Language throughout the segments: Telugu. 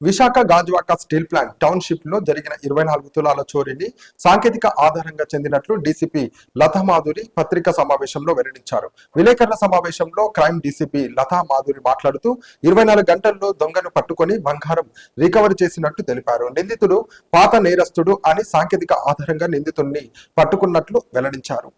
Visakha Gajuwaka steel plant township లో జరిగిన 24 తులాల చోరీని సాంకేతిక ఆధారంగా చెందినట్లు డీసీపీ లతా మాధురి పత్రికా సమావేశంలో వెల్లడించారు. విలేకరుల సమావేశంలో క్రైమ్ డీసీపీ లతా మాధురి మాట్లాడుతూ 24 గంటల్లో దొంగను పట్టుకొని బంగారం రికవరీ చేసినట్టు తెలిపారు. నిందితుడు పాత నేరస్తుడు అని సాంకేతిక ఆధారంగా నిందితుడిని పట్టుకున్నట్లు వెల్లడించారు.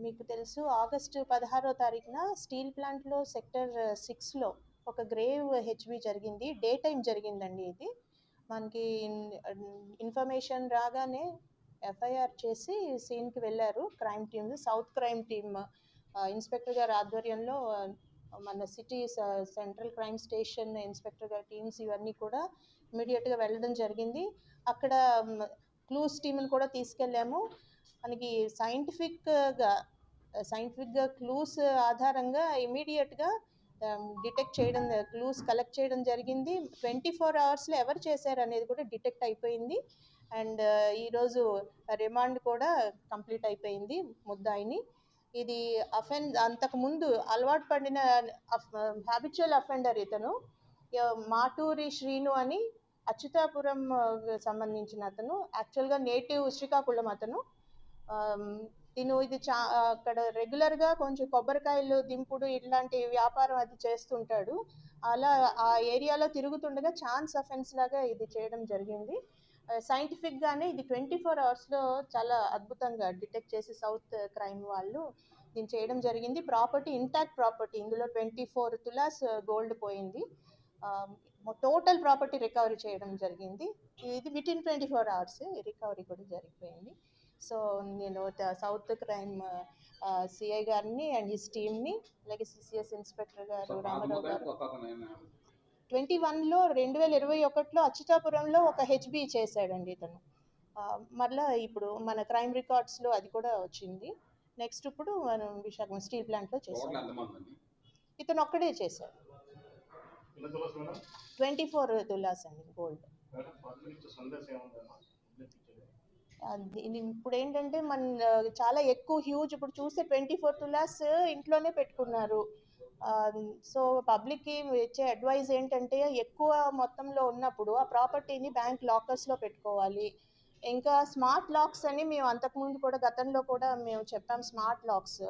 మీకు తెలుసు ఆగస్టు 16వ తారీఖున స్టీల్ ప్లాంట్లో సెక్టర్ 6లో ఒక గ్రేవ్ హెచ్బి జరిగింది. డే టైం జరిగిందండి. ఇది మనకి ఇన్ఫర్మేషన్ రాగానే ఎఫ్ఐఆర్ చేసి సీన్కి వెళ్ళారు crime team, south crime team inspector గారి ఆధ్వర్యంలో మన city central crime station inspector గారి టీమ్స్ ఇవన్నీ కూడా ఇమీడియట్గా వెళ్ళడం జరిగింది. అక్కడ క్లూస్ టీమ్ని కూడా తీసుకెళ్ళాము. మనకి సైంటిఫిక్గా క్లూస్ ఆధారంగా ఇమీడియట్గా డిటెక్ట్ చేయడం, క్లూస్ కలెక్ట్ చేయడం జరిగింది. 24 అవర్స్లో ఎవరు చేశారు అనేది కూడా డిటెక్ట్ అయిపోయింది. అండ్ ఈరోజు రిమాండ్ కూడా కంప్లీట్ అయిపోయింది ముద్దాయిని. ఇది అంతకుముందు అలవాటు పడిన హ్యాబిచువల్ అఫెండర్ ఇతను. మాటూరి శ్రీను అని అచ్యుతాపురం సంబంధించిన అతను, యాక్చువల్గా నేటివ్ శ్రీకాకుళం అతను. ఇది అక్కడ రెగ్యులర్గా కొంచెం కొబ్బరికాయలు దింపుడు ఇట్లాంటి వ్యాపారం అది చేస్తుంటాడు. అలా ఆ ఏరియాలో తిరుగుతుండగా ఛాన్స్ అఫెన్స్ లాగా ఇది చేయడం జరిగింది. సైంటిఫిక్గానే ఇది 24 అవర్స్లో చాలా అద్భుతంగా డిటెక్ట్ చేసి సౌత్ క్రైమ్ వాళ్ళు దీన్ని చేయడం జరిగింది. ప్రాపర్టీ ఇంటాక్ట్ ప్రాపర్టీ, ఇందులో 24 తులాస్ గోల్డ్ పోయింది. టోటల్ ప్రాపర్టీ రికవరీ చేయడం జరిగింది. ఇది వితిన్ 24 అవర్స్ రికవరీ కూడా జరిగిపోయింది. సో నేను సౌత్ క్రైమ్ సిఐ గారిని అండ్ హిస్ టీమ్ని, అలాగే సిసిఎస్ ఇన్స్పెక్టర్ గారు రామారావు గారు 2021లో అచ్యుతాపురంలో ఒక హెచ్బి చేశాడండి ఇతను. మళ్ళీ ఇప్పుడు మన క్రైమ్ రికార్డ్స్లో అది కూడా వచ్చింది. నెక్స్ట్ ఇప్పుడు మనం విశాఖ స్టీల్ ప్లాంట్లో చేశాడు. ఇతను ఒక్కడే చేశాడు. 24 తులాస్ అండి గోల్డ్. ఇప్పుడు ఏంటంటే చాలా ఎక్కువ హ్యూజ్, ఇప్పుడు చూస్తే 24 తులాస్ ఇంట్లోనే పెట్టుకున్నారు. సో పబ్లిక్కి ఇచ్చే అడ్వైజ్ ఏంటంటే ఎక్కువ మొత్తంలో ఉన్నప్పుడు ఆ ప్రాపర్టీని బ్యాంక్ లాకర్స్లో పెట్టుకోవాలి. ఇంకా స్మార్ట్ లాక్స్ అని మేము అంతకుముందు కూడా గతంలో కూడా మేము చెప్పాం. స్మార్ట్ లాక్స్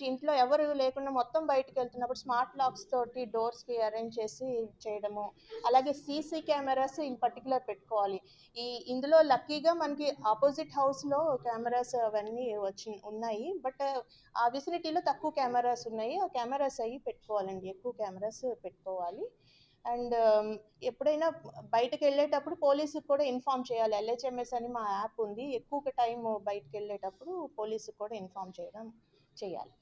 ఇంట్లో ఎవరు లేకుండా మొత్తం బయటకు వెళ్తున్నప్పుడు స్మార్ట్ లాక్స్ తోటి డోర్స్కి అరేంజ్ చేసి చేయడము. అలాగే సీసీ కెమెరాస్ ఇన్ పర్టికులర్ పెట్టుకోవాలి. ఇందులో లక్కీగా మనకి ఆపోజిట్ హౌస్లో కెమెరాస్ అవన్నీ ఉన్నాయి. బట్ ఆ విసినిటీలో తక్కువ కెమెరాస్ ఉన్నాయి. ఆ కెమెరాస్ అవి పెట్టుకోవాలండి, ఎక్కువ కెమెరాస్ పెట్టుకోవాలి. అండ్ ఎప్పుడైనా బయటకు వెళ్ళేటప్పుడు పోలీసుకు కూడా ఇన్ఫామ్ చేయాలి. LHMS అని మా యాప్ ఉంది. ఎక్కువ టైం బయటకు వెళ్ళేటప్పుడు పోలీసుకు కూడా ఇన్ఫామ్ చేయాలి.